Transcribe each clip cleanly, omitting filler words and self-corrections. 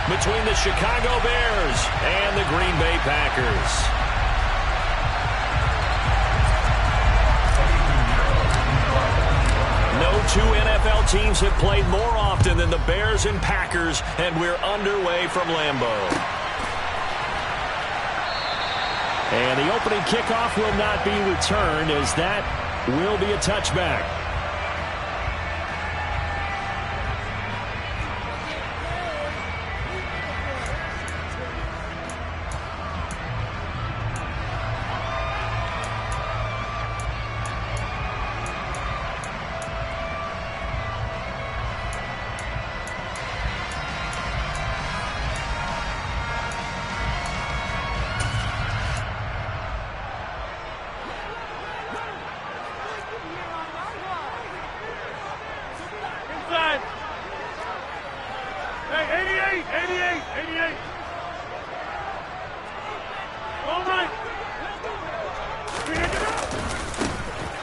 between the Chicago Bears and the Green Bay Packers. No two NFL teams have played more often than the Bears and Packers, and we're underway from Lambeau. And the opening kickoff will not be returned, as that will be a touchback.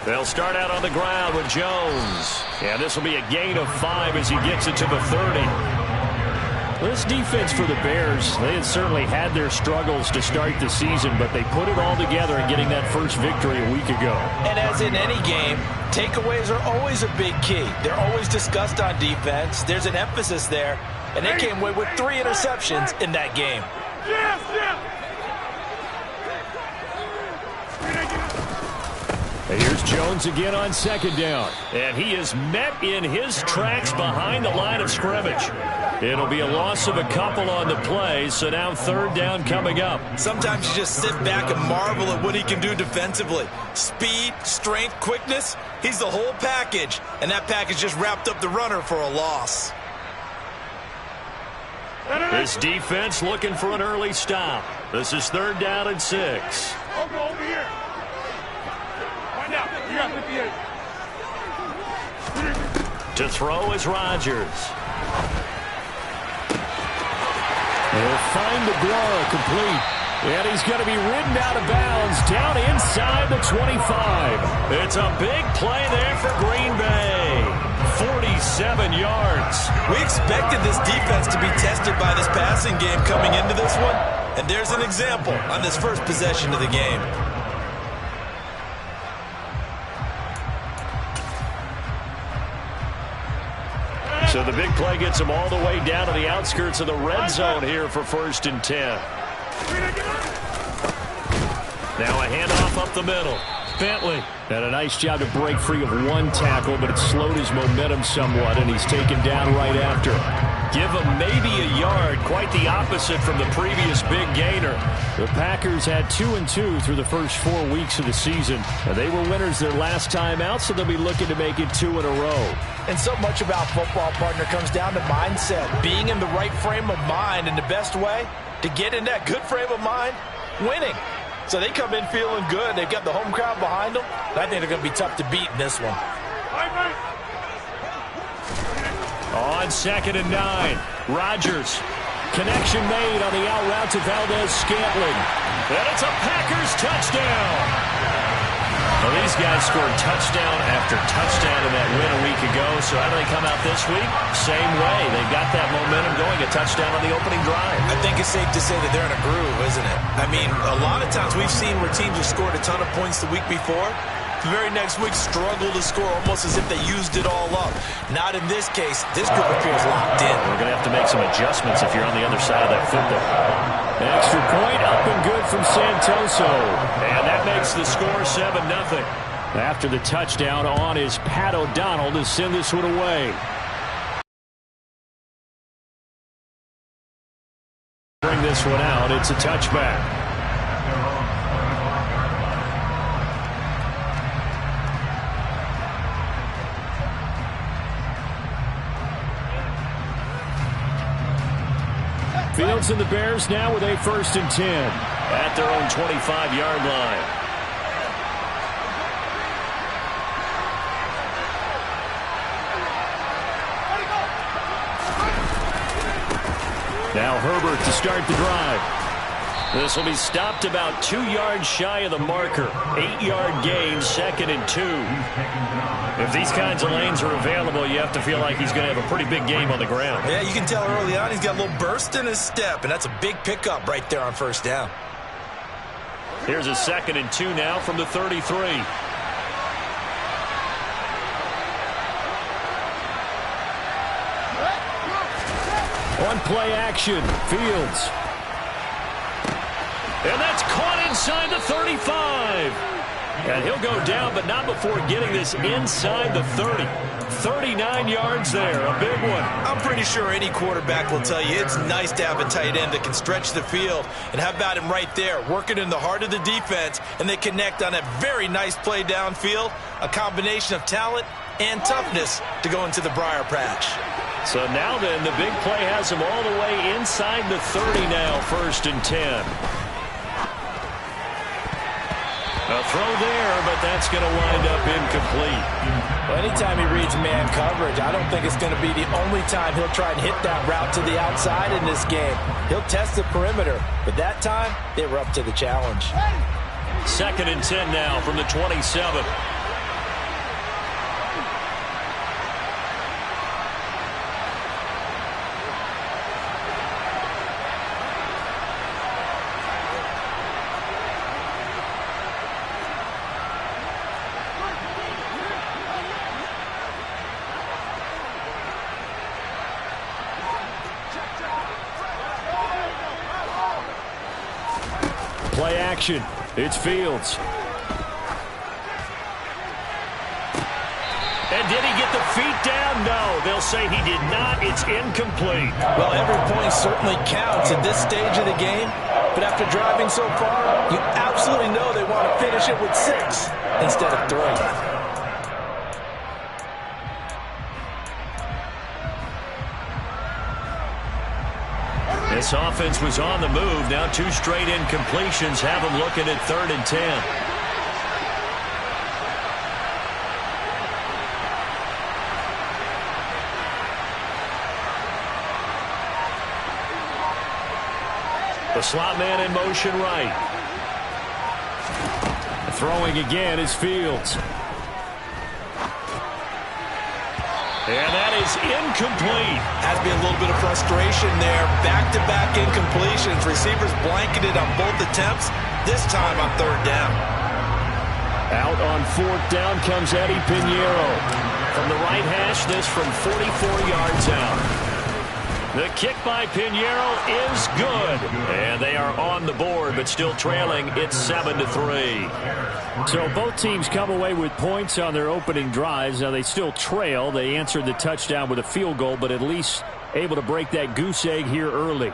They'll start out on the ground with Jones. And this will be a gain of 5 as he gets it to the 30. This defense for the Bears, they had certainly had their struggles to start the season, but they put it all together in getting that first victory a week ago. And as in any game, takeaways are always a big key. They're always discussed on defense. There's an emphasis there, and they came away with 3 interceptions in that game. Here's Jones again on second down. And he is met in his tracks behind the line of scrimmage. It'll be a loss of a couple on the play, so now third down coming up. Sometimes you just sit back and marvel at what he can do defensively. Speed, strength, quickness, he's the whole package. And that package just wrapped up the runner for a loss. This defense looking for an early stop. This is third down and 6. Over here. To throw is Rodgers. He'll find the McGraw complete. And he's going to be ridden out of bounds down inside the 25. It's a big play there for Green Bay. 47 yards. We expected this defense to be tested by this passing game coming into this one. And there's an example on this first possession of the game. So the big play gets him all the way down to the outskirts of the red zone here for 1st and 10. Now a handoff up the middle. Bentley had a nice job to break free of one tackle, but it slowed his momentum somewhat, and he's taken down right after. Give him maybe a yard, quite the opposite from the previous big gainer. The Packers had 2-2 through the first 4 weeks of the season. And they were winners their last time out, so they'll be looking to make it 2 in a row. And so much about football, partner, comes down to mindset. Being in the right frame of mind, and the best way to get in that good frame of mind, winning. So they come in feeling good. They've got the home crowd behind them. I think they're going to be tough to beat in this one. On 2nd and 9, Rodgers. Connection made on the out route to Valdez-Scantling. And it's a Packers touchdown. Well, these guys scored touchdown after touchdown in that win a week ago. So how do they come out this week? Same way. They've got that momentum going. A touchdown on the opening drive. I think it's safe to say that they're in a groove, isn't it? I mean, a lot of times we've seen where teams have scored a ton of points the week before. The very next week struggle to score almost as if they used it all up. Not in this case. This group appears locked in. We're going to have to make some adjustments if you're on the other side of that football. Extra point up and good from Santoso. And that makes the score 7-0. After the touchdown on is Pat O'Donnell to send this one away. Bring this one out. It's a touchback. Fields and the Bears now with a 1st and 10 at their own 25-yard line. Now Herbert to start the drive. This will be stopped about 2 yards shy of the marker. 8-yard gain, 2nd and 2. If these kinds of lanes are available, you have to feel like he's going to have a pretty big game on the ground. Yeah, you can tell early on he's got a little burst in his step, and that's a big pickup right there on first down. Here's a 2nd and 2 now from the 33. One play action, Fields. And that's caught inside the 35. And he'll go down, but not before getting this inside the 30. 39 yards there, a big one. I'm pretty sure any quarterback will tell you it's nice to have a tight end that can stretch the field. And how about him right there, working in the heart of the defense, and they connect on a very nice play downfield, a combination of talent and toughness to go into the briar patch. So now then, the big play has him all the way inside the 30 now, 1st and 10. A throw there, but that's going to wind up incomplete. Well, anytime he reads man coverage, I don't think it's going to be the only time he'll try and hit that route to the outside in this game. He'll test the perimeter, but that time, they were up to the challenge. 2nd and 10 now from the 27. Play action. It's Fields. And did he get the feet down? No, they'll say he did not. It's incomplete. Well, every point certainly counts at this stage of the game. But after driving so far, you absolutely know they want to finish it with 6 instead of 3. This offense was on the move. Now 2 straight incompletions have them looking at 3rd and 10. The slot man in motion right. Throwing again is Fields. And that is incomplete. Has to be a little bit of frustration there. Back-to-back incompletions. Receivers blanketed on both attempts. This time on 3rd down. Out on 4th down comes Eddie Pinheiro. From the right hash, this from 44 yards out. The kick by Pinheiro is good. And they are on the board, but still trailing. It's 7-3. So both teams come away with points on their opening drives. Now they still trail. They answered the touchdown with a field goal, but at least able to break that goose egg here early.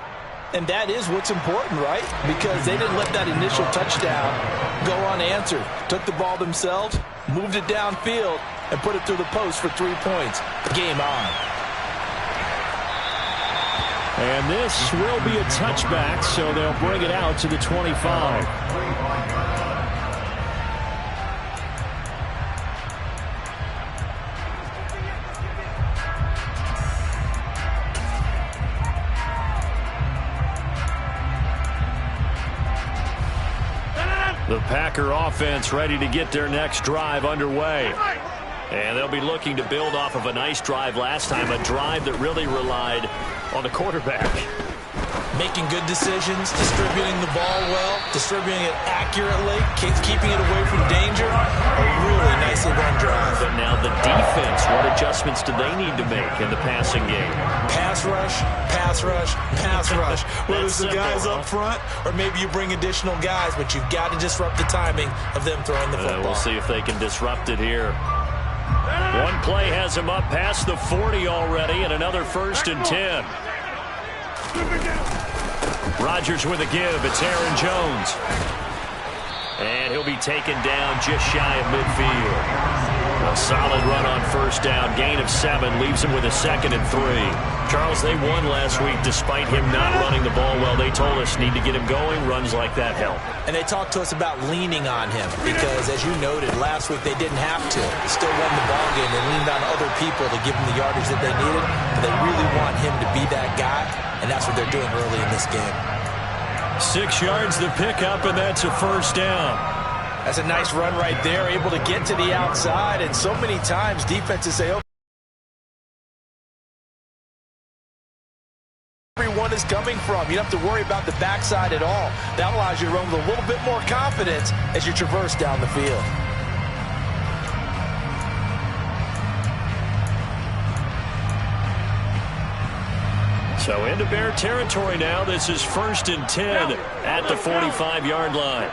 And that is what's important, right? Because they didn't let that initial touchdown go unanswered. Took the ball themselves, moved it downfield, and put it through the post for 3 points. Game on. And this will be a touchback, so they'll bring it out to the 25. The Packer offense ready to get their next drive underway. And they'll be looking to build off of a nice drive last time, a drive that really relied on the quarterback. Making good decisions, distributing the ball well, distributing it accurately, keeping it away from danger. A really nicely run drive. But now the defense, what adjustments do they need to make in the passing game? Pass rush, pass rush, pass rush. Whether it's the guys up front or maybe you bring additional guys, but you've got to disrupt the timing of them throwing the football. We'll see if they can disrupt it here. One play has him up past the 40 already, and another 1st and 10. Rodgers with a give. It's Aaron Jones. And he'll be taken down just shy of midfield. A solid run on 1st down. Gain of 7 leaves him with a 2nd and 3. Charles, they won last week despite him not running the ball well. They told us need to get him going. Runs like that help. And they talked to us about leaning on him because, as you noted, last week they didn't have to. They still won the ball game. They leaned on other people to give them the yardage that they needed. But they really want him to be that guy, and that's what they're doing early in this game. 6 yards to pick up, and that's a first down. That's a nice run right there, able to get to the outside, and so many times defenses say, oh, everyone is coming from. You don't have to worry about the backside at all. That allows you to run with a little bit more confidence as you traverse down the field. So into Bear territory now. This is 1st and 10 at the 45-yard line.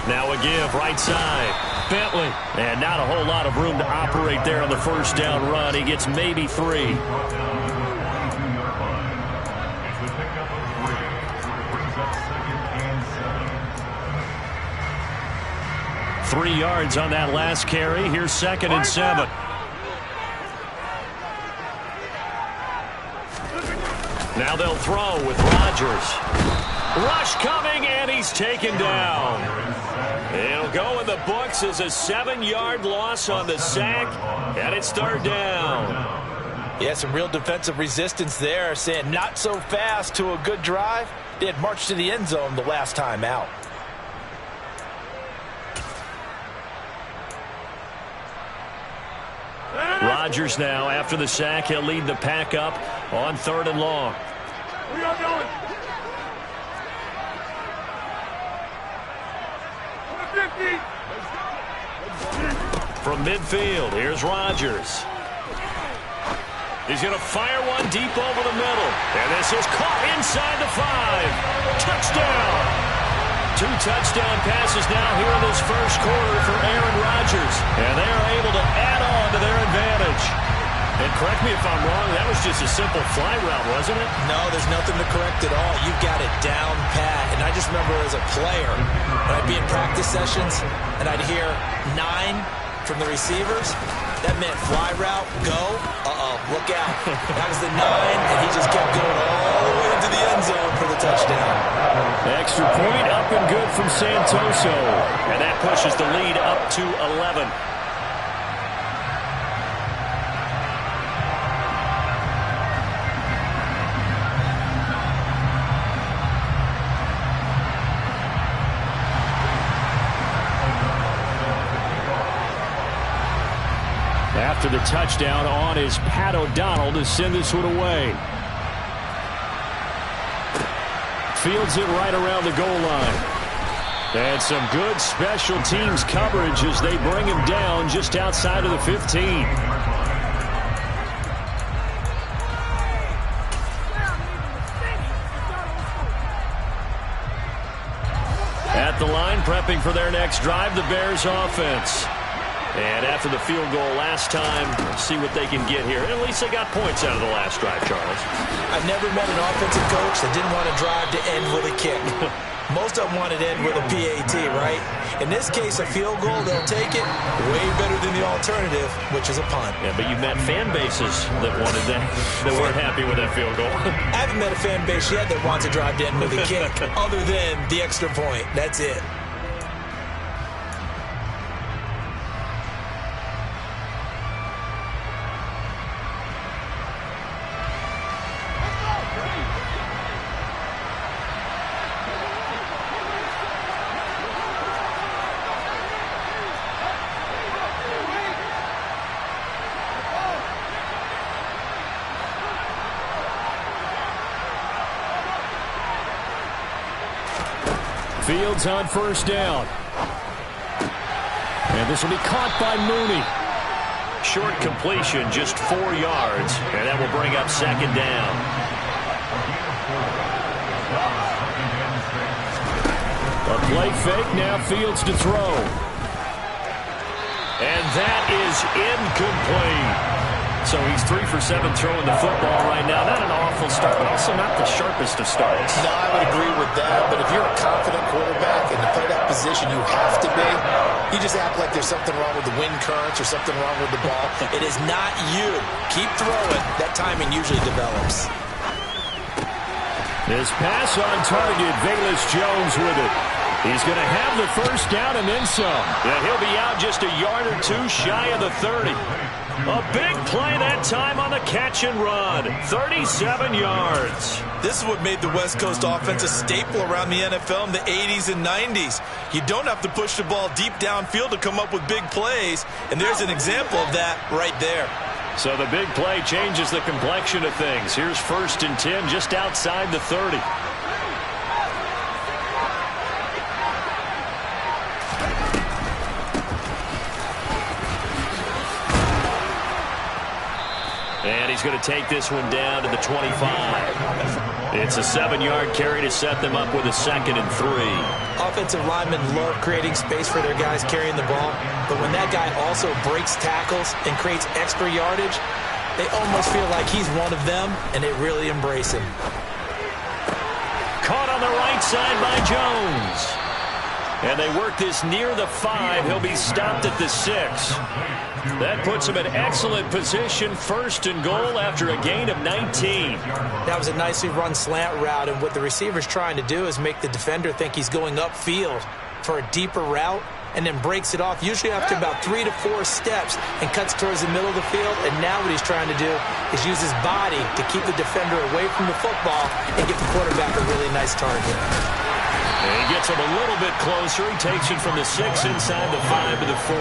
Now a give right side. Bentley. And not a whole lot of room to operate there on the first down run. He gets maybe 3. Three yards on that last carry. Here's 2nd and 7. Now they'll throw with Rodgers. Rush coming, and he's taken down. It'll go in the books as a 7-yard loss on the sack, and it's 3rd down. Yeah, some real defensive resistance there, saying not so fast to a good drive. They had marched to the end zone the last time out. Rodgers now, after the sack, he'll lead the pack up on 3rd and long. From midfield, here's Rodgers. He's going to fire one deep over the middle. And this is caught inside the 5. Touchdown! 2 touchdown passes now here in this first quarter for Aaron Rodgers. And they are able to add on to their advantage. And correct me if I'm wrong, that was just a simple fly route, wasn't it? No, there's nothing to correct at all. You've got it down pat. And I just remember as a player, when I'd be in practice sessions and I'd hear 9 from the receivers, that meant fly route, go, look out. That was the 9, and he just kept going all the way into the end zone for the touchdown. Extra point up and good from Santoso. And that pushes the lead up to 11. After the touchdown on is Pat O'Donnell to send this one away. Fields it right around the goal line. And some good special teams coverage as they bring him down just outside of the 15. At the line, prepping for their next drive, the Bears offense. And after the field goal last time, let's see what they can get here. At least they got points out of the last drive, Charles. I've never met an offensive coach that didn't want to drive to end with a kick. Most of them wanted to end with a PAT, right? In this case, a field goal, they'll take it. Way better than the alternative, which is a punt. Yeah, but you've met fan bases that wanted that, that weren't happy with that field goal. I haven't met a fan base yet that wants to drive to end with a kick, other than the extra point. That's it. Fields on first down. And this will be caught by Mooney. Short completion, just 4 yards. And that will bring up 2nd down. A play fake, now Fields to throw. And that is incomplete. So he's 3 for 7 throwing the football right now. Not an awful start, but also not the sharpest of starts. No, I would agree with that. But if you're a confident quarterback and to play that position, you have to be. You just act like there's something wrong with the wind currents or something wrong with the ball. It is not you. Keep throwing. That timing usually develops. This pass on target. Velus Jones with it. He's going to have the first down and then some. Yeah, he'll be out just a yard or 2 shy of the 30. A big play that time on the catch and run. 37 yards. This is what made the West Coast offense a staple around the NFL in the 80s and 90s. You don't have to push the ball deep downfield to come up with big plays, and there's an example of that right there. So the big play changes the complexion of things. Here's 1st and 10 just outside the 30. And he's going to take this one down to the 25. It's a 7-yard carry to set them up with a 2nd and 3. Offensive linemen love creating space for their guys carrying the ball, but when that guy also breaks tackles and creates extra yardage, they almost feel like he's one of them, and they really embrace him. Caught on the right side by Jones. And they work this near the 5. He'll be stopped at the 6. That puts him in excellent position, 1st and goal after a gain of 19. That was a nicely run slant route, and what the receiver's trying to do is make the defender think he's going upfield for a deeper route, and then breaks it off, usually after about 3 to 4 steps, and cuts towards the middle of the field. And now what he's trying to do is use his body to keep the defender away from the football and get the quarterback a really nice target. And he gets him a little bit closer. He takes it from the 6 inside the 5 to the 4.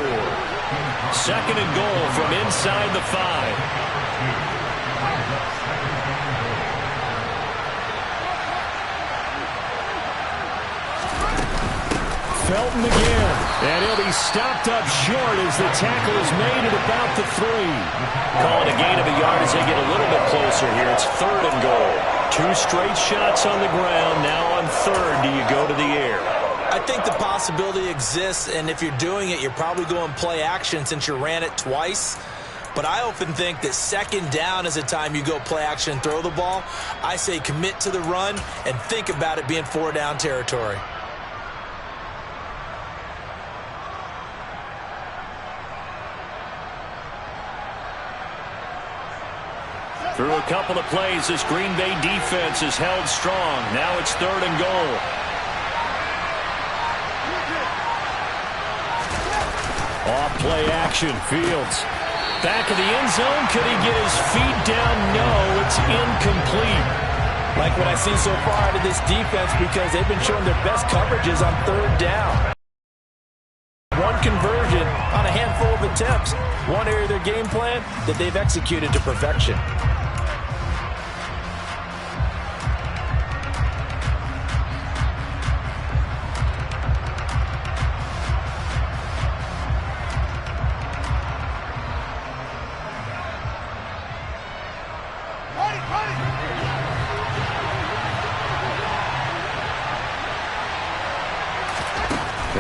2nd and goal from inside the 5. Felton again, and he'll be stopped up short as the tackle is made at about the 3. Calling a gain of a yard as they get a little bit closer here. It's 3rd and goal. 2 straight shots on the ground. Now on 3rd, do you go to the air? I think the possibility exists, and if you're doing it, you're probably going play action since you ran it twice. But I often think that 2nd down is the time you go play action and throw the ball. I say commit to the run and think about it being 4-down territory. Through a couple of plays, this Green Bay defense is held strong. Now it's 3rd and goal. Off play action, Fields. Back of the end zone, could he get his feet down? No, it's incomplete. Like what I see so far out of this defense, because they've been showing their best coverages on 3rd down. One conversion on a handful of attempts. One area of their game plan that they've executed to perfection.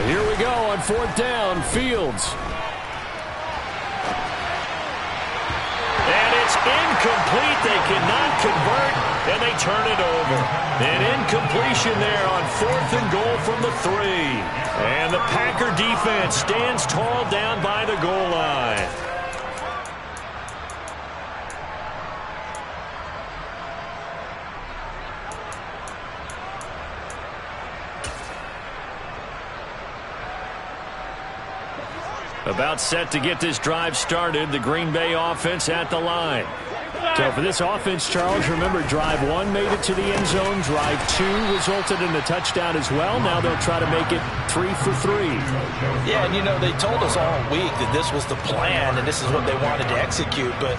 Here we go on 4th down, Fields. And it's incomplete. They cannot convert, and they turn it over. An incompletion there on 4th and goal from the 3. And the Packer defense stands tall down by the goal line. About set to get this drive started. The Green Bay offense at the line. So for this offense, Charles, remember drive 1 made it to the end zone. Drive 2 resulted in a touchdown as well. Now they'll try to make it 3 for 3. Yeah, and you know, they told us all week that this was the plan and this is what they wanted to execute. But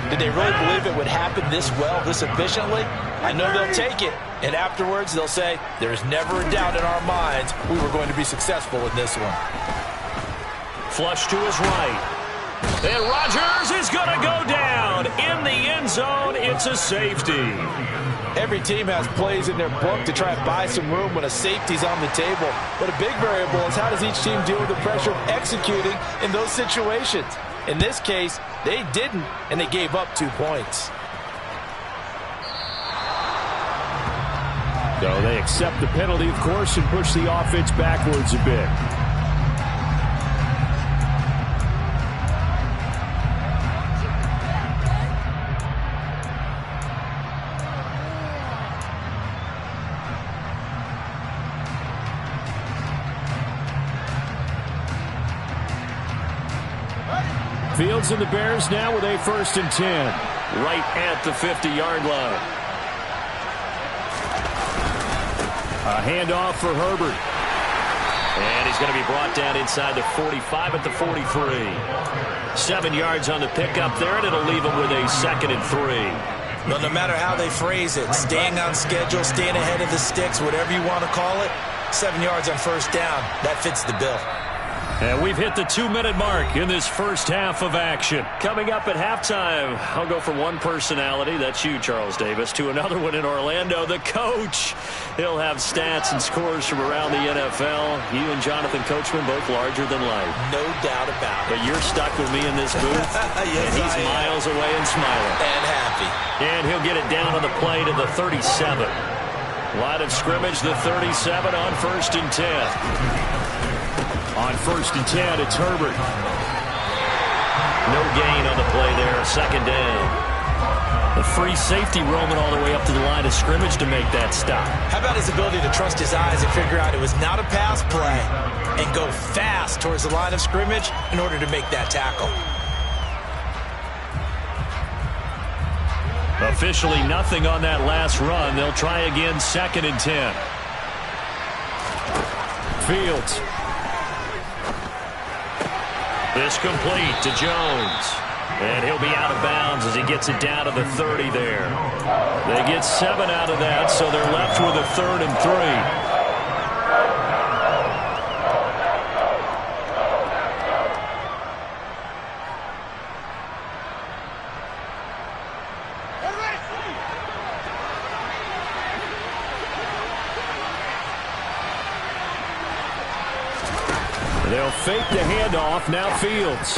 did they really believe it would happen this well, this efficiently? I know they'll take it. And afterwards, they'll say, there's never a doubt in our minds we were going to be successful in this one. Flush to his right. And Rodgers is going to go down in the end zone. It's a safety. Every team has plays in their book to try and buy some room when a safety's on the table. But a big variable is how does each team deal with the pressure of executing in those situations. In this case, they didn't, and they gave up 2 points. So they accept the penalty, of course, and push the offense backwards a bit. Fields Fields and the Bears now with a 1st and 10. Right at the 50-yard line. A handoff for Herbert. And he's going to be brought down inside the 45 at the 43. 7 yards on the pickup there, and it'll leave him with a 2nd and 3. Well, no matter how they phrase it, staying on schedule, staying ahead of the sticks, whatever you want to call it, 7 yards on 1st down, that fits the bill. And we've hit the 2-minute mark in this first half of action. Coming up at halftime, I'll go from one personality, that's you, Charles Davis, to another one in Orlando, the coach. He'll have stats and scores from around the NFL. You and Jonathan Coachman both larger than life. No doubt about it. But you're stuck with me in this booth, yes, and he's miles away and smiling. And happy. And he'll get it down on the play to the 37. Line of scrimmage, the 37 on 1st and 10. On 1st and 10, it's Herbert. No gain on the play there, 2nd down. The free safety roaming all the way up to the line of scrimmage to make that stop. How about his ability to trust his eyes and figure out it was not a pass play and go fast towards the line of scrimmage in order to make that tackle. Officially nothing on that last run. They'll try again, 2nd and 10. Fields. This complete to Jones. And he'll be out of bounds as he gets it down to the 30 there. They get 7 out of that, so they're left with a 3rd and 3. They'll fake the handoff. Now Fields.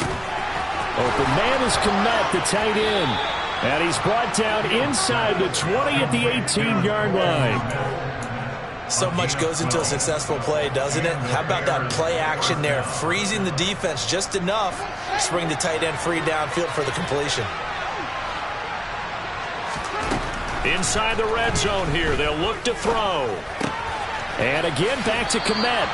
Open man is Kmet, the tight end. And he's brought down inside the 20 at the 18-yard line. So much goes into a successful play, doesn't it? How about that play action there? Freezing the defense just enough to bring the tight end free downfield for the completion. Inside the red zone here. They'll look to throw. And again back to Kmet.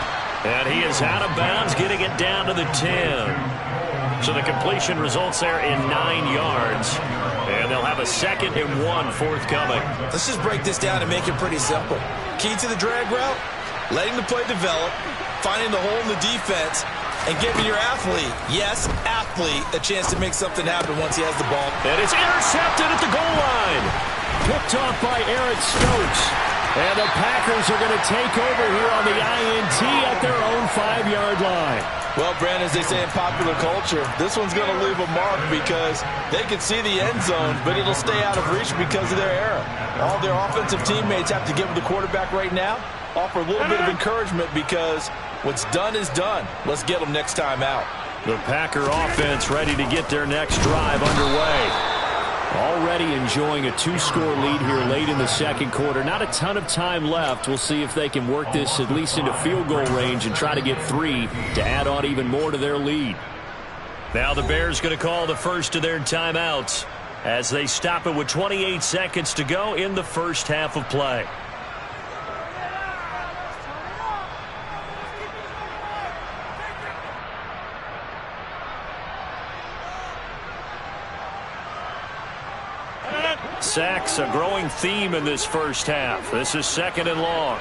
And he is out of bounds, getting it down to the 10. So the completion results there in 9 yards. And they'll have a 2nd and 1 forthcoming. Let's just break this down and make it pretty simple. Key to the drag route, letting the play develop, finding the hole in the defense, and giving your athlete, yes, athlete, a chance to make something happen once he has the ball. And it's intercepted at the goal line. Picked off by Eric Stokes. And the Packers are going to take over here on the INT at their own 5-yard line. Well, Brandon, as they say in popular culture, this one's going to leave a mark because they can see the end zone, but it'll stay out of reach because of their error. All their offensive teammates have to give the quarterback right now, offer a little bit of encouragement because what's done is done. Let's get them next time out. The Packer offense ready to get their next drive underway. Already enjoying a 2-score lead here late in the 2nd quarter. Not a ton of time left. We'll see if they can work this at least into field goal range and try to get 3 to add on even more to their lead. Now the Bears going to call the first of their timeouts as they stop it with 28 seconds to go in the first half of play. Sacks, a growing theme in this first half. This is 2nd and long.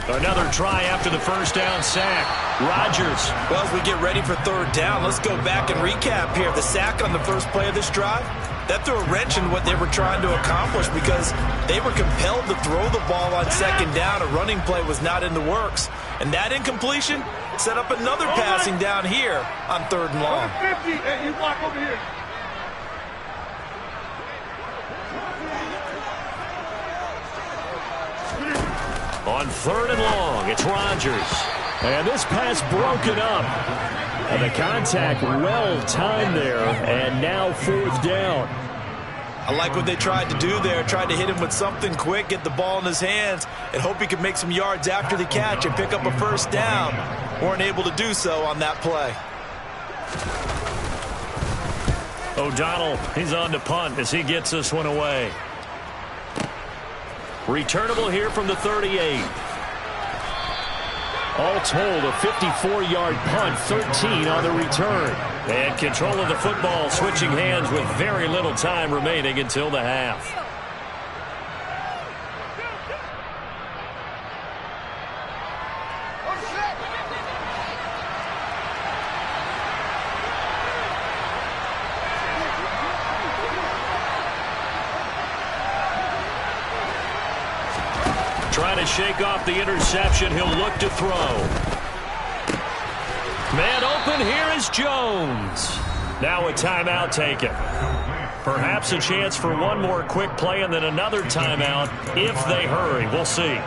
Another try after the first down sack. Rodgers. Well, as we get ready for 3rd down, let's go back and recap here. The sack on the first play of this drive, that threw a wrench in what they were trying to accomplish because they were compelled to throw the ball on 2nd down. A running play was not in the works. And that incompletion set up another passing down here on 3rd and long. 50, and you block over here. On 3rd and long, it's Rodgers. And this pass broken up. And the contact well timed there. And now 4th down. I like what they tried to do there. Tried to hit him with something quick, get the ball in his hands, and hope he could make some yards after the catch and pick up a 1st down. Weren't able to do so on that play. O'Donnell, he's on to punt as he gets this one away. Returnable here from the 38. All told, a 54-yard punt, 13 on the return. And control of the football switching hands with very little time remaining until the half. Trying to shake off the interception. He'll look to throw. Man open, here is Jones. Now a timeout taken. Perhaps a chance for one more quick play and then another timeout if they hurry. We'll see.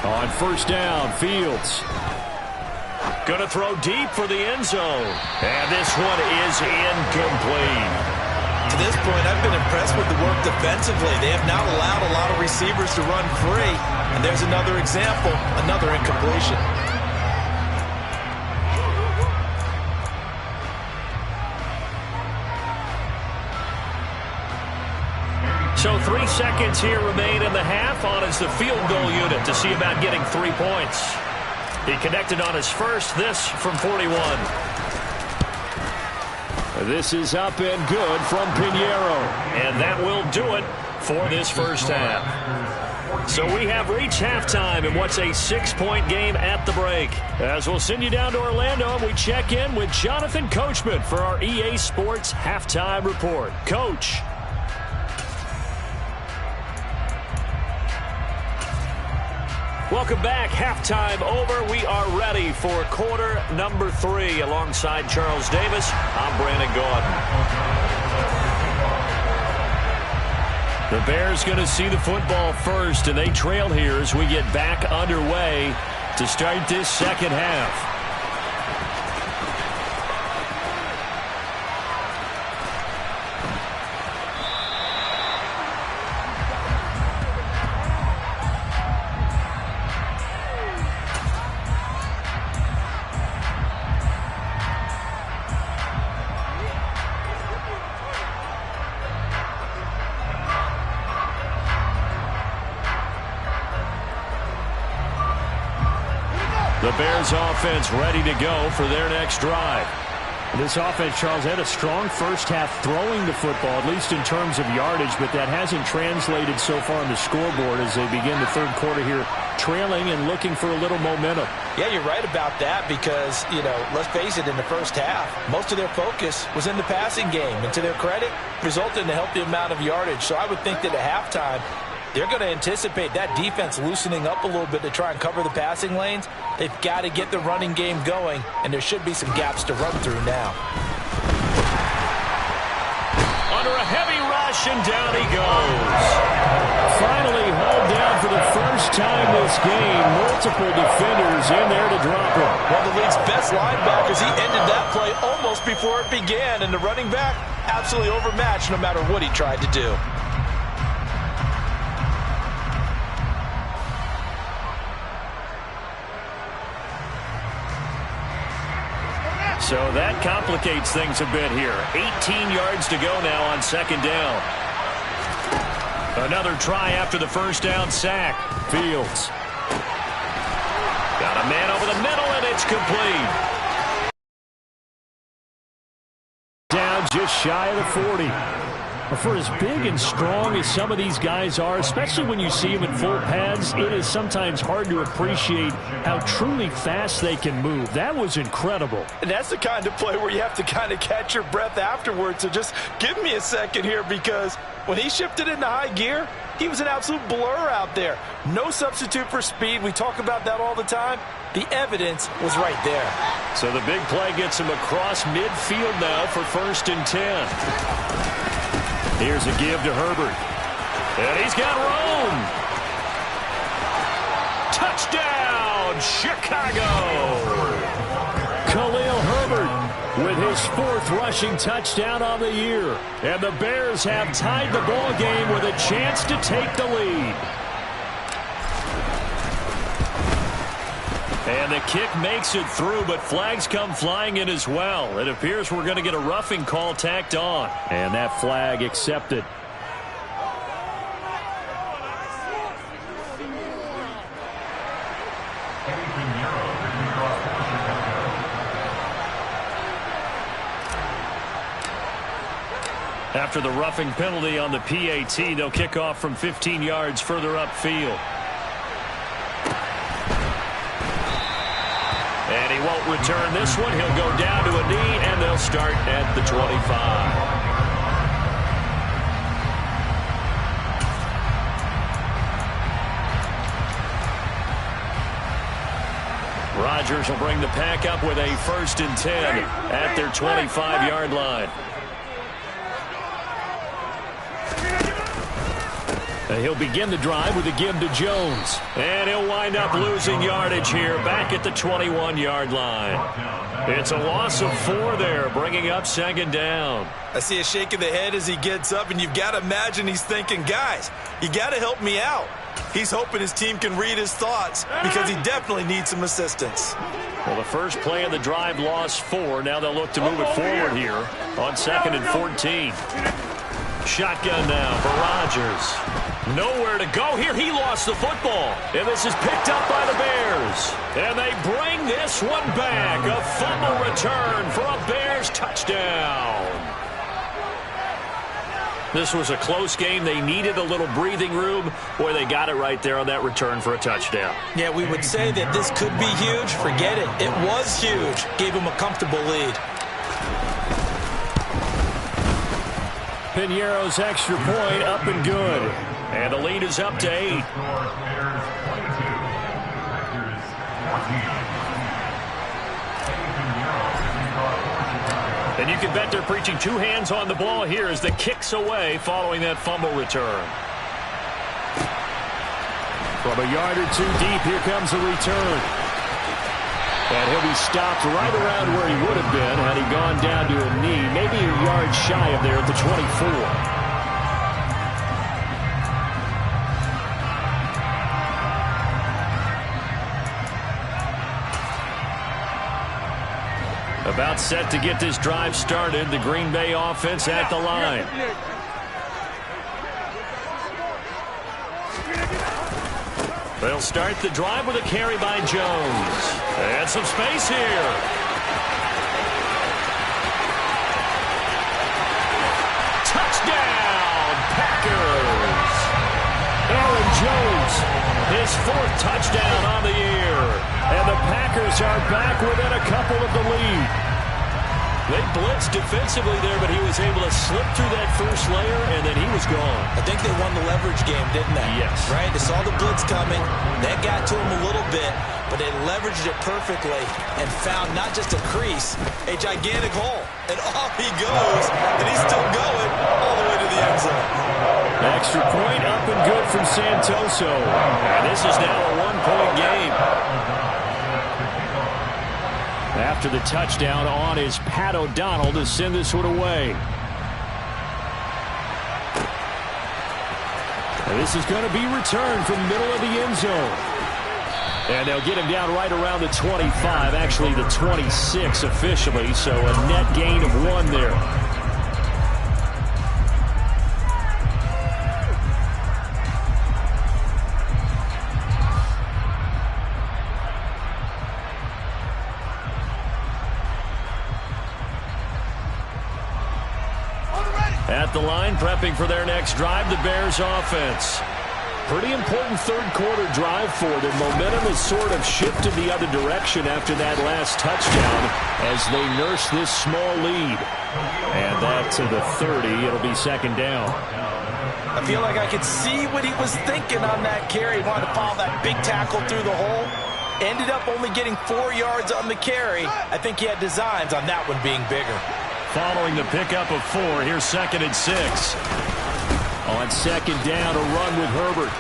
On first down, Fields. Gonna throw deep for the end zone. And this one is incomplete. To this point, I've been impressed with the work defensively. They have not allowed a lot of receivers to run free. And there's another example, another incompletion. So 3 seconds here remain in the half. On is the field goal unit to see about getting 3 points. He connected on his first, this from 41. This is up and good from Pinheiro. And that will do it for this first half. So we have reached halftime in what's a 6-point game at the break. As we'll send you down to Orlando, we check in with Jonathan Coachman for our EA Sports Halftime Report. Coach. Welcome back. Halftime over. We are ready for quarter number 3. Alongside Charles Davis, I'm Brandon Gaudin. The Bears going to see the football first, and they trail here as we get back underway to start this second half. The Bears offense ready to go for their next drive. This offense, Charles, had a strong first half throwing the football, at least in terms of yardage, but that hasn't translated so far on the scoreboard as they begin the third quarter here, trailing and looking for a little momentum. Yeah, you're right about that because, let's face it, in the first half, most of their focus was in the passing game. And to their credit, resulted in a healthy amount of yardage. So I would think that at halftime, they're going to anticipate that defense loosening up a little bit to try and cover the passing lanes. They've got to get the running game going, and there should be some gaps to run through now. Under a heavy rush, and down he goes. Finally hauled down for the first time this game. Multiple defenders in there to drop him. One of the league's best linebackers, he ended that play almost before it began, and the running back absolutely overmatched no matter what he tried to do. So that complicates things a bit here. 18 yards to go now on second down. Another try after the first down sack. Fields. Got a man over the middle, and it's complete. Down just shy of the 40. For as big and strong as some of these guys are, especially when you see them in full pads, it is sometimes hard to appreciate how truly fast they can move. That was incredible. And that's the kind of play where you have to kind of catch your breath afterwards. So just give me a second here, because when he shifted into high gear, he was an absolute blur out there. No substitute for speed. We talk about that all the time. The evidence was right there. So the big play gets him across midfield now for 1st and 10. Here's a give to Herbert. And he's got room. Touchdown, Chicago. Khalil Herbert with his his 4th rushing touchdown on the year. And the Bears have tied the ball game with a chance to take the lead. And the kick makes it through, but flags come flying in as well. It appears we're going to get a roughing call tacked on. And that flag accepted. After the roughing penalty on the PAT, they'll kick off from 15 yards further upfield. And he won't return this one. He'll go down to a knee, and they'll start at the 25. Rodgers will bring the pack up with a 1st and 10 at their 25-yard line. He'll begin the drive with a give to Jones. And he'll wind up losing yardage here back at the 21-yard line. It's a loss of 4 there, bringing up 2nd down. I see a shake of the head as he gets up, and you've got to imagine he's thinking, guys, you got to help me out. He's hoping his team can read his thoughts because he definitely needs some assistance. Well, the first play of the drive lost 4. Now they'll look to move it forward here on 2nd and 14. Shotgun now for Rodgers. Nowhere to go here. He lost the football. And this is picked up by the Bears. And they bring this one back. A fumble return for a Bears touchdown. This was a close game. They needed a little breathing room. Boy, they got it right there on that return for a touchdown. Yeah, we would say that this could be huge. Forget it. It was huge. Gave him a comfortable lead. Piñeiro's extra point up and good. And the lead is up to 8. And you can bet they're preaching 2 hands on the ball here as the kick's away following that fumble return. From a yard or 2 deep, here comes a return. And he'll be stopped right around where he would have been had he gone down to a knee, maybe a yard shy of there at the 24. About set to get this drive started. The Green Bay offense at the line. They'll start the drive with a carry by Jones. And some space here. Touchdown, Packers. Aaron Jones, his 4th touchdown on the year. And the Packers are back within a couple of the lead. They blitzed defensively there, but he was able to slip through that first layer, and then he was gone. I think they won the leverage game, didn't they? Yes. Right? They saw the blitz coming. That got to him a little bit, but they leveraged it perfectly and found not just a crease, a gigantic hole. And off he goes, and he's still going all the way to the end zone. Extra point up and good from Santoso. And this is now a 1-point game. After the touchdown on is Pat O'Donnell to send this one away. And this is going to be returned from the middle of the end zone. And they'll get him down right around the 25, actually the 26 officially, so a net gain of 1 there. At the line, prepping for their next drive, the Bears offense. Pretty important 3rd quarter drive for them. Momentum has sort of shifted the other direction after that last touchdown as they nurse this small lead. And that to the 30. It'll be 2nd down. I feel like I could see what he was thinking on that carry. He wanted to follow that big tackle through the hole. Ended up only getting 4 yards on the carry. I think he had designs on that one being bigger. Following the pickup of 4, here's 2nd and 6. On 2nd down, a run with Herbert.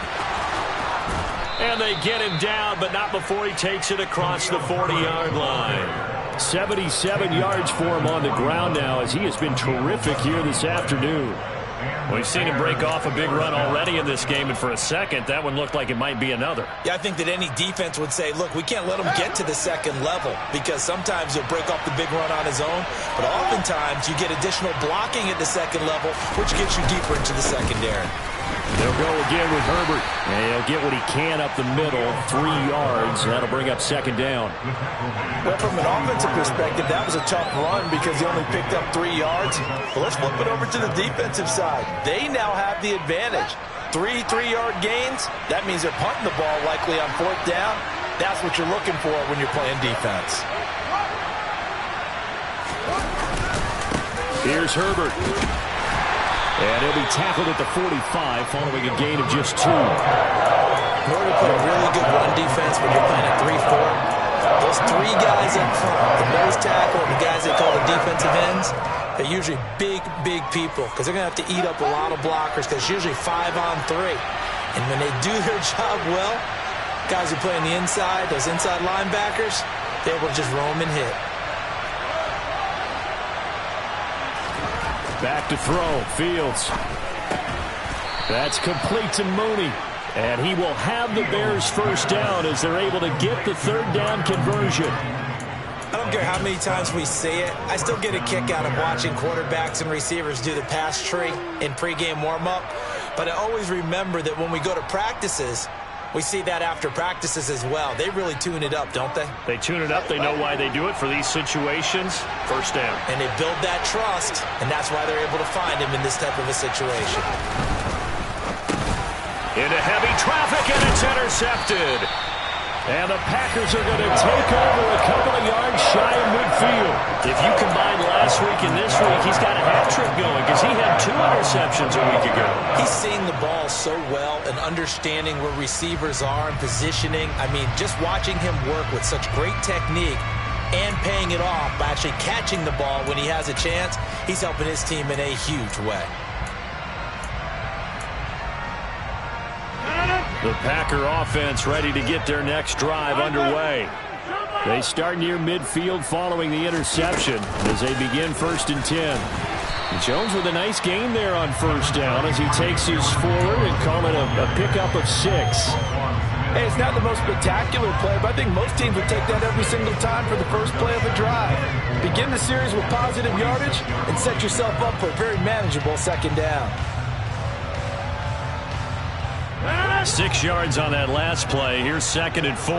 And they get him down, but not before he takes it across the 40-yard line. 77 yards for him on the ground now, as he has been terrific here this afternoon. We've seen him break off a big run already in this game, and for a second, that one looked like it might be another. Yeah, I think that any defense would say, look, we can't let him get to the second level, because sometimes he'll break off the big run on his own, but oftentimes you get additional blocking at the second level, which gets you deeper into the secondary. They'll go again with Herbert, and he'll get what he can up the middle, 3 yards. That'll bring up second down. Well, from an offensive perspective, that was a tough run because he only picked up 3 yards. But let's flip it over to the defensive side. They now have the advantage. 3 3-yard gains, that means they're punting the ball likely on 4th down. That's what you're looking for when you're playing defense. Here's Herbert. And he'll be tackled at the 45 following a gain of just 2. In order to play a really good run defense when you're playing a 3-4, those 3 guys up front, the nose tackle and the guys they call the defensive ends, they're usually big, big people because they're going to have to eat up a lot of blockers because it's usually 5 on 3. And when they do their job well, guys who play on the inside, those inside linebackers, they're able to just roam and hit. Back to throw, Fields. That's complete to Mooney. And he will have the Bears first down as they're able to get the 3rd down conversion. I don't care how many times we say it, I still get a kick out of watching quarterbacks and receivers do the pass tree in pregame warm-up. But I always remember that when we go to practices, we see that after practices as well. They really tune it up, don't they? They tune it up. They know why they do it for these situations. First down. And they build that trust, and that's why they're able to find him in this type of a situation. Into heavy traffic, and it's intercepted. And the Packers are going to take over a couple of yards shy of midfield. If you combine last week and this week, he's got a hat trick going because he had 2 interceptions a week ago. He's seeing the ball so well and understanding where receivers are and positioning. I mean, just watching him work with such great technique and paying it off by actually catching the ball when he has a chance, he's helping his team in a huge way. The Packer offense ready to get their next drive underway. They start near midfield following the interception as they begin 1st and 10. Jones with a nice gain there on 1st down as he takes his forward and call it a pickup of 6. Hey, it's not the most spectacular play, but I think most teams would take that every single time for the first play of the drive. Begin the series with positive yardage and set yourself up for a very manageable 2nd down. 6 yards on that last play. Here's 2nd and 4.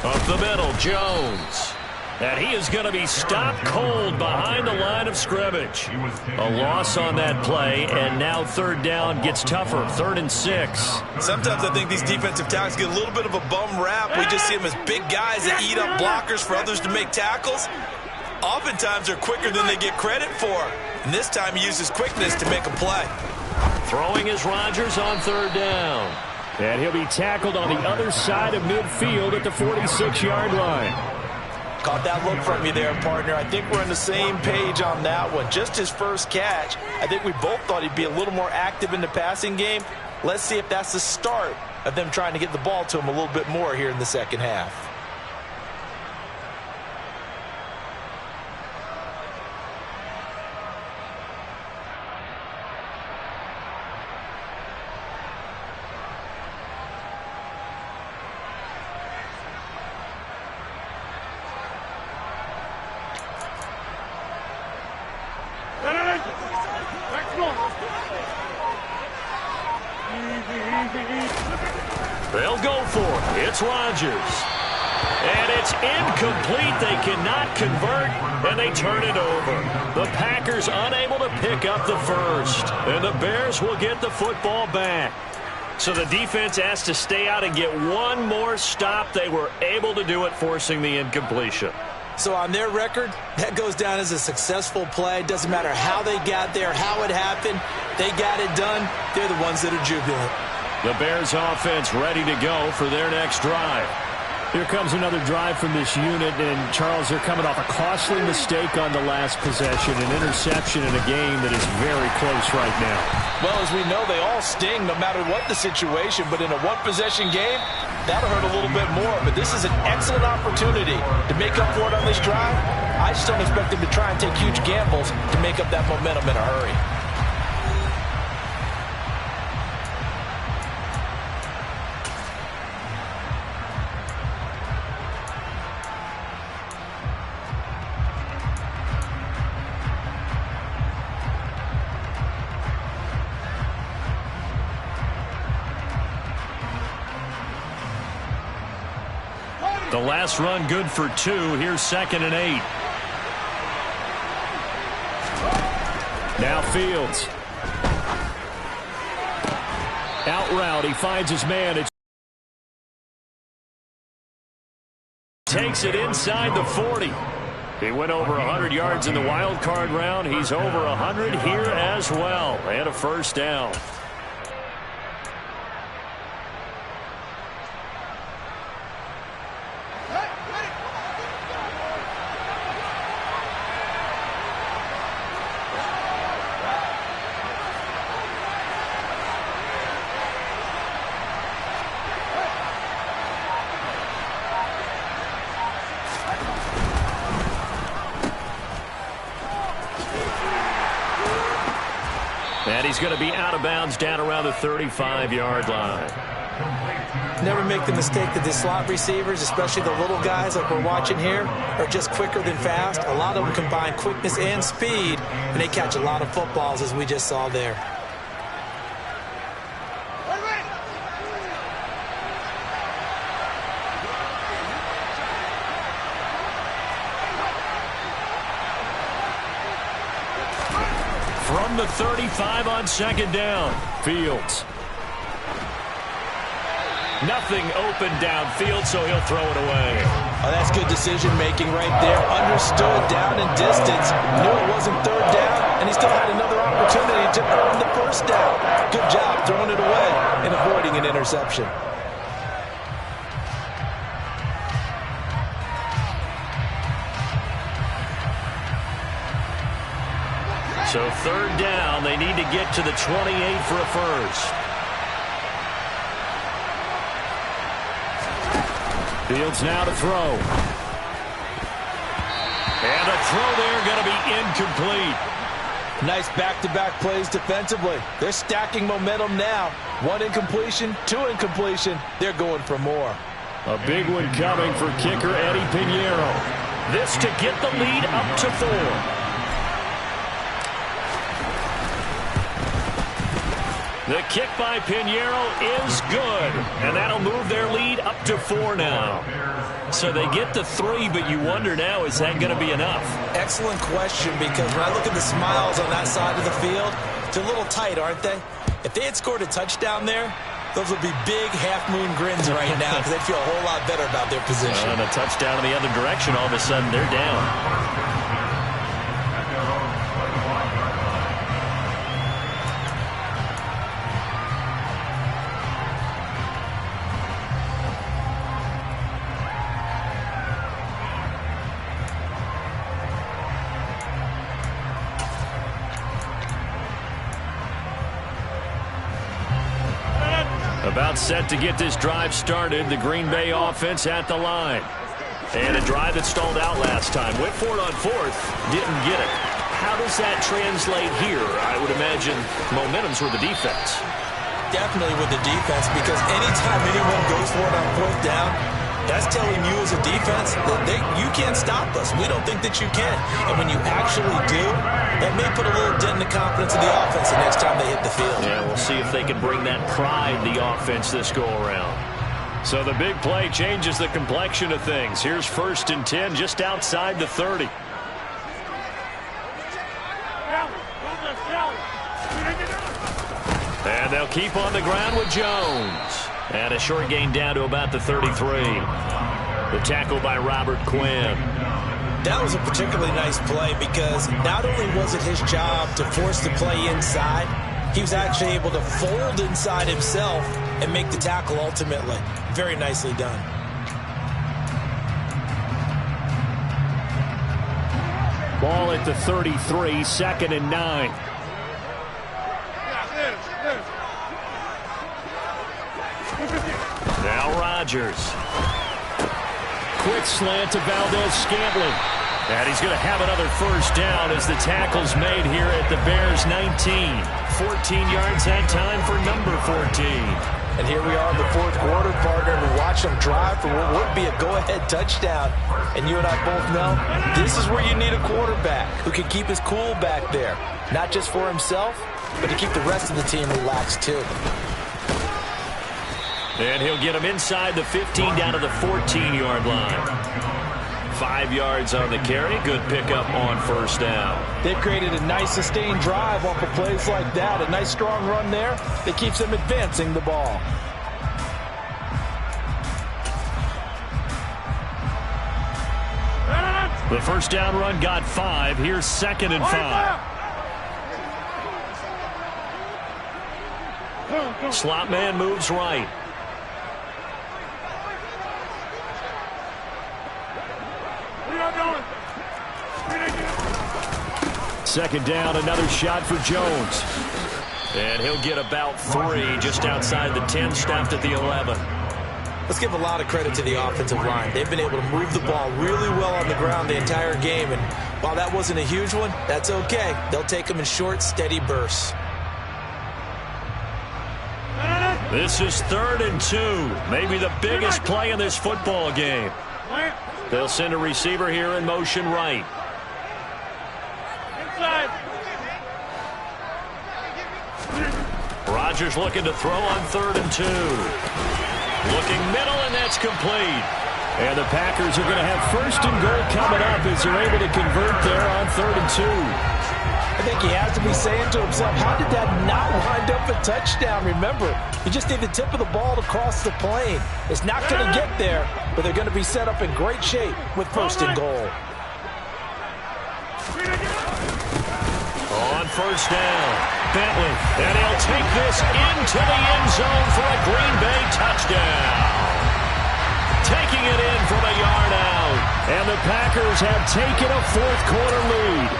Up the middle, Jones. And he is going to be stopped cold behind the line of scrimmage. A loss on that play, and now 3rd down gets tougher. 3rd and 6. Sometimes I think these defensive tackles get a little bit of a bum rap. We just see them as big guys that eat up blockers for others to make tackles. Oftentimes they're quicker than they get credit for. And this time he uses quickness to make a play. Throwing is Rodgers on 3rd down. And he'll be tackled on the other side of midfield at the 46-yard line. Caught that look from you there, partner. I think we're on the same page on that one. Just his first catch. I think we both thought he'd be a little more active in the passing game. Let's see if that's the start of them trying to get the ball to him a little bit more here in the 2nd half. They'll go for it. It's Rodgers. And it's incomplete. They cannot convert, and they turn it over. The Packers unable to pick up the first, and the Bears will get the football back. So the defense has to stay out and get one more stop. They were able to do it, forcing the incompletion. So on their record, that goes down as a successful play. Doesn't matter how they got there, how it happened. They got it done. They're the ones that are jubilant. The Bears offense ready to go for their next drive. Here comes another drive from this unit, and Charles, they're coming off a costly mistake on the last possession, an interception in a game that is very close right now. Well, as we know, they all sting no matter what the situation, but in a one-possession game, that'll hurt a little bit more. But this is an excellent opportunity to make up for it on this drive. I just don't expect them to try and take huge gambles to make up that momentum in a hurry. The last run good for 2. Here's 2nd and 8. Now Fields. Out route. He finds his man. It takes it inside the 40. He went over 100 yards in the wild card round. He's over 100 here as well. And a first down. And he's going to be out of bounds down around the 35-yard line. Never make the mistake that the slot receivers, especially the little guys like we're watching here, are just quicker than fast. A lot of them combine quickness and speed, and they catch a lot of footballs, as we just saw there. From the 35 on 2nd down. Fields. Nothing open downfield, so he'll throw it away. Oh, that's good decision-making right there. Understood down and distance. Knew it wasn't 3rd down, and he still had another opportunity to earn the 1st down. Good job throwing it away and avoiding an interception. So 3rd down, they need to get to the 28 for a first. Fields now to throw. And a throw there going to be incomplete. Nice back-to-back plays defensively. They're stacking momentum now. 1 incompletion, 2 incompletion. They're going for more. A big one coming for kicker Eddie Pinheiro. This to get the lead up to 4. The kick by Pinheiro is good, and that'll move their lead up to 4 now. So they get to 3, but you wonder now, is that going to be enough? Excellent question, because when I look at the smiles on that side of the field, they're a little tight, aren't they? If they had scored a touchdown there, those would be big half-moon grins right now, because they'd feel a whole lot better about their position. And a touchdown in the other direction, all of a sudden they're down. About set to get this drive started. The Green Bay offense at the line. And a drive that stalled out last time. Went for it on 4th. Didn't get it. How does that translate here? I would imagine momentum's with the defense. Definitely with the defense, because anytime anyone goes for it on 4th down, that's telling you as a defense that you can't stop us. We don't think that you can. And when you actually do, that may put a little dent in the confidence of the offense the next time they hit the field. Yeah, we'll see if they can bring that pride the offense this go-around. So the big play changes the complexion of things. Here's 1st and 10 just outside the 30. And they'll keep on the ground with Jones. And a short gain down to about the 33. The tackle by Robert Quinn. That was a particularly nice play, because not only was it his job to force the play inside, he was actually able to fold inside himself and make the tackle ultimately. Very nicely done. Ball at the 33, 2nd and 9. Now Rodgers. Quick slant to Valdez-Scantling. And he's going to have another first down as the tackle's made here at the Bears 19. 14 yards that time for number 14. And here we are in the fourth quarter, partner, and we watch them drive for what would be a go-ahead touchdown. And you and I both know this is where you need a quarterback who can keep his cool back there. Not just for himself, but to keep the rest of the team relaxed too. And he'll get him inside the 15 down to the 14-yard line. 5 yards on the carry. Good pickup on first down. They've created a nice sustained drive off of plays like that. A nice strong run there that keeps them advancing the ball. The first down run got 5. Here's 2nd and 5. Slot man moves right. Second down, another shot for Jones. And he'll get about 3 just outside the 10, stopped at the 11. Let's give a lot of credit to the offensive line. They've been able to move the ball really well on the ground the entire game. And while that wasn't a huge one, that's okay. They'll take them in short, steady bursts. This is 3rd and 2. Maybe the biggest play in this football game. They'll send a receiver here in motion right. Rodgers looking to throw on 3rd and 2. Looking middle, and that's complete. And the Packers are going to have 1st and goal coming up as they're able to convert there on 3rd and 2. I think he has to be saying to himself, how did that not wind up a touchdown? Remember, you just need the tip of the ball to cross the plane. It's not going to get there, but they're going to be set up in great shape with 1st and goal. On first down, Bentley, and he'll take this into the end zone for a Green Bay touchdown. Taking it in from a yard out, and the Packers have taken a fourth quarter lead.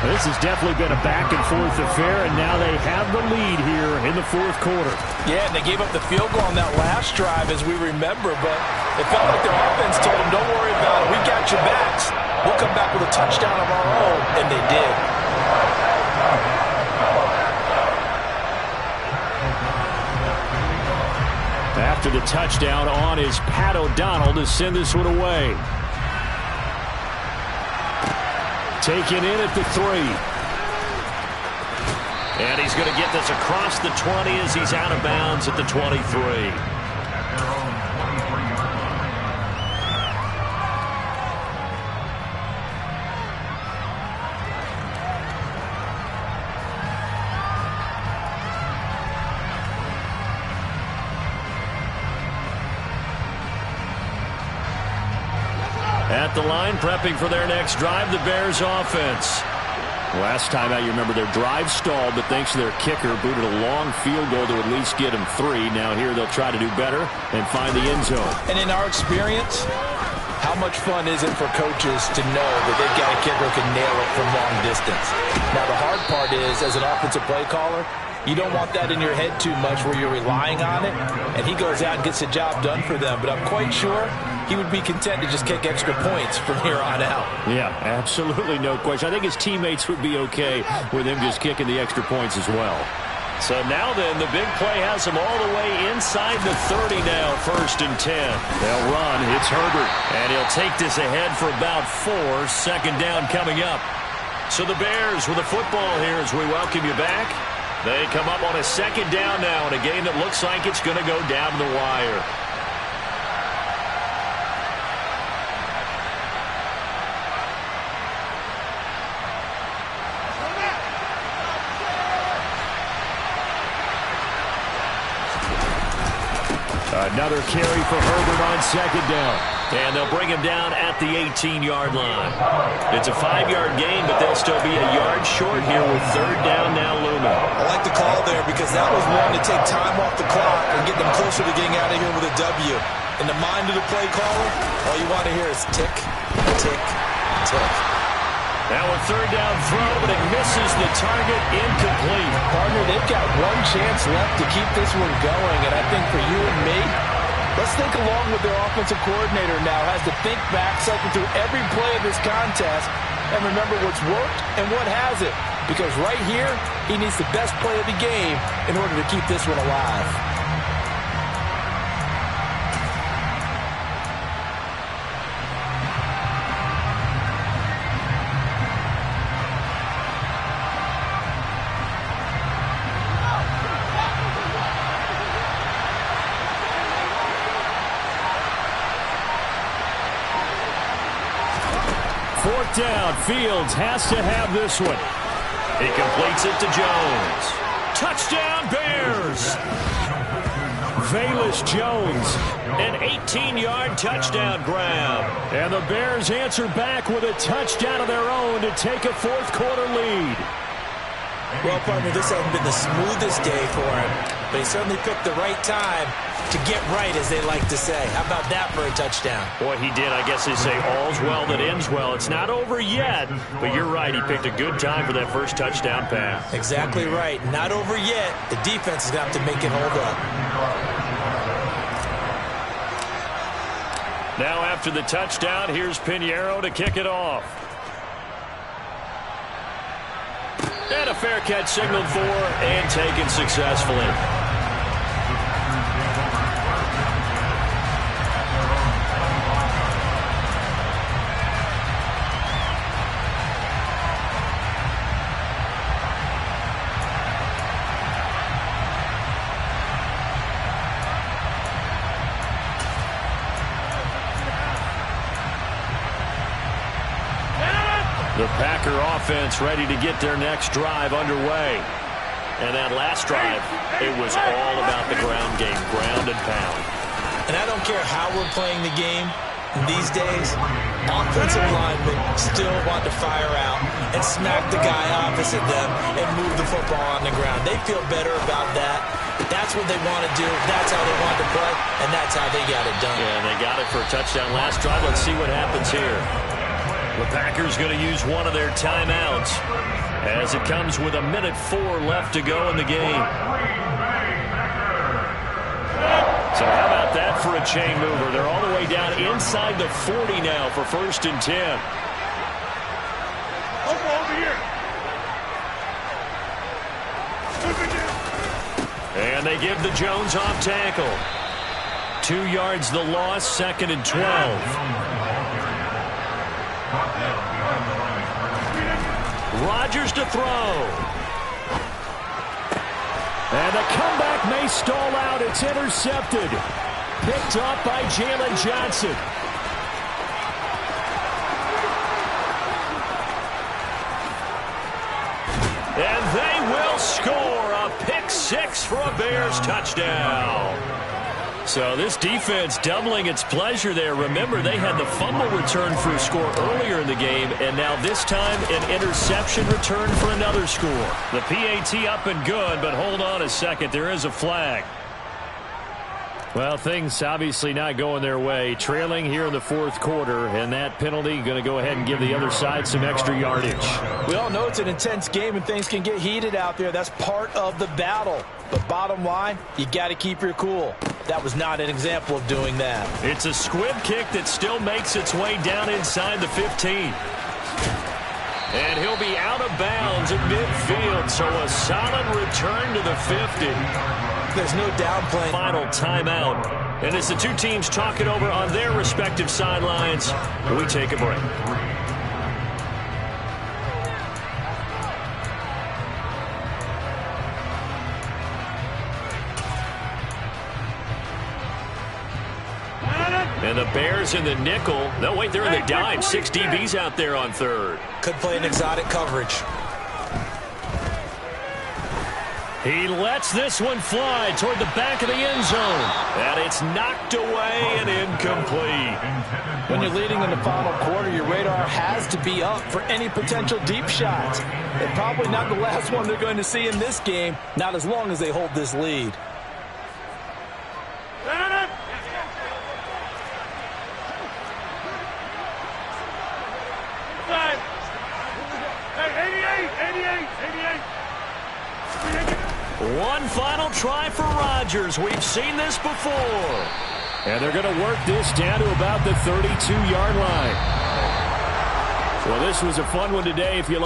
This has definitely been a back-and-forth affair, and now they have the lead here in the fourth quarter. Yeah, and they gave up the field goal on that last drive, as we remember, but it felt like their offense told them, don't worry about it, we got your backs. We'll come back with a touchdown of our own, and they did. After the touchdown on is Pat O'Donnell to send this one away. Taken in at the 3. And he's going to get this across the 20 as he's out of bounds at the 23. At the line, prepping for their next drive, the Bears offense. Last time out, you remember their drive stalled, but thanks to their kicker, booted a long field goal to at least get them 3. Now here they'll try to do better and find the end zone. And in our experience, how much fun is it for coaches to know that they've got a kicker who can nail it from long distance? Now the hard part is, as an offensive play caller, you don't want that in your head too much where you're relying on it, and he goes out and gets the job done for them. But I'm quite sure he would be content to just kick extra points from here on out. Yeah, absolutely no question. I think his teammates would be okay with him just kicking the extra points as well. So now then, the big play has him all the way inside the 30 now, 1st and 10. They'll run. It's Herbert. And he'll take this ahead for about 4. 2nd down coming up. So the Bears with the football here as we welcome you back. They come up on a 2nd down now in a game that looks like it's going to go down to the wire. Another carry for Herbert on 2nd down. And they'll bring him down at the 18-yard line. It's a 5-yard gain, but they'll still be a yard short here with 3rd down now looming. I like the call there because that was one to take time off the clock and get them closer to getting out of here with a W. In the mind of the play caller, all you want to hear is tick, tick, tick. Now a third down throw, but it misses the target, incomplete. Partner, they've got one chance left to keep this one going, and I think for you and me, let's think along with their offensive coordinator now. Has to think back, cycle through every play of this contest, and remember what's worked and what hasn't. Because right here, he needs the best play of the game in order to keep this one alive. Fourth down, Fields has to have this one. He completes it to Jones. Touchdown, Bears! Velus Jones, an 18-yard touchdown grab. And the Bears answer back with a touchdown of their own to take a fourth-quarter lead. Well, partner, this hasn't been the smoothest day for him, but he certainly picked the right time to get right, as they like to say. How about that for a touchdown? Boy, he did. I guess they say all's well that ends well. It's not over yet, but you're right. He picked a good time for that first touchdown pass. Exactly right. Not over yet. The defense is going to have to make it hold up. Now after the touchdown, here's Pinheiro to kick it off. And a fair catch signaled for and taken successfully. The Packer offense ready to get their next drive underway. And that last drive, it was all about the ground game, ground and pound. And I don't care how we're playing the game these days, offensive linemen still want to fire out and smack the guy opposite them and move the football on the ground. They feel better about that. That's what they want to do. That's how they want to play, and that's how they got it done. Yeah, and they got it for a touchdown last drive. Let's see what happens here. The Packers going to use one of their timeouts as it comes with 1:04 left to go in the game. So how about that for a chain mover? They're all the way down inside the 40 now for 1st and 10. Over here. And they give the Jones off tackle. 2 yards the loss, 2nd and 12. Rodgers to throw. And the comeback may stall out. It's intercepted. Picked off by Jalen Johnson. And they will score a pick six for a Bears touchdown. So this defense doubling its pleasure there. Remember, they had the fumble return for a score earlier in the game, and now this time an interception return for another score. The PAT up and good, but hold on a second. There is a flag. Well, things obviously not going their way. Trailing here in the 4th quarter, and that penalty going to go ahead and give the other side some extra yardage. We all know it's an intense game and things can get heated out there. That's part of the battle. But bottom line, you got to keep your cool. That was not an example of doing that. It's a squib kick that still makes its way down inside the 15. And he'll be out of bounds at midfield, so a solid return to the 50. There's no downplaying. Final timeout. And as the two teams talk it over on their respective sidelines, we take a break. And the Bears in the nickel. No, wait, they're in the dime. 6 DBs out there on 3rd. Could play an exotic coverage. He lets this one fly toward the back of the end zone. And it's knocked away and incomplete. When you're leading in the final quarter, your radar has to be up for any potential deep shots. And probably not the last one they're going to see in this game, not as long as they hold this lead. One final try for Rodgers. We've seen this before. And they're going to work this down to about the 32-yard line. Well, this was a fun one today. If you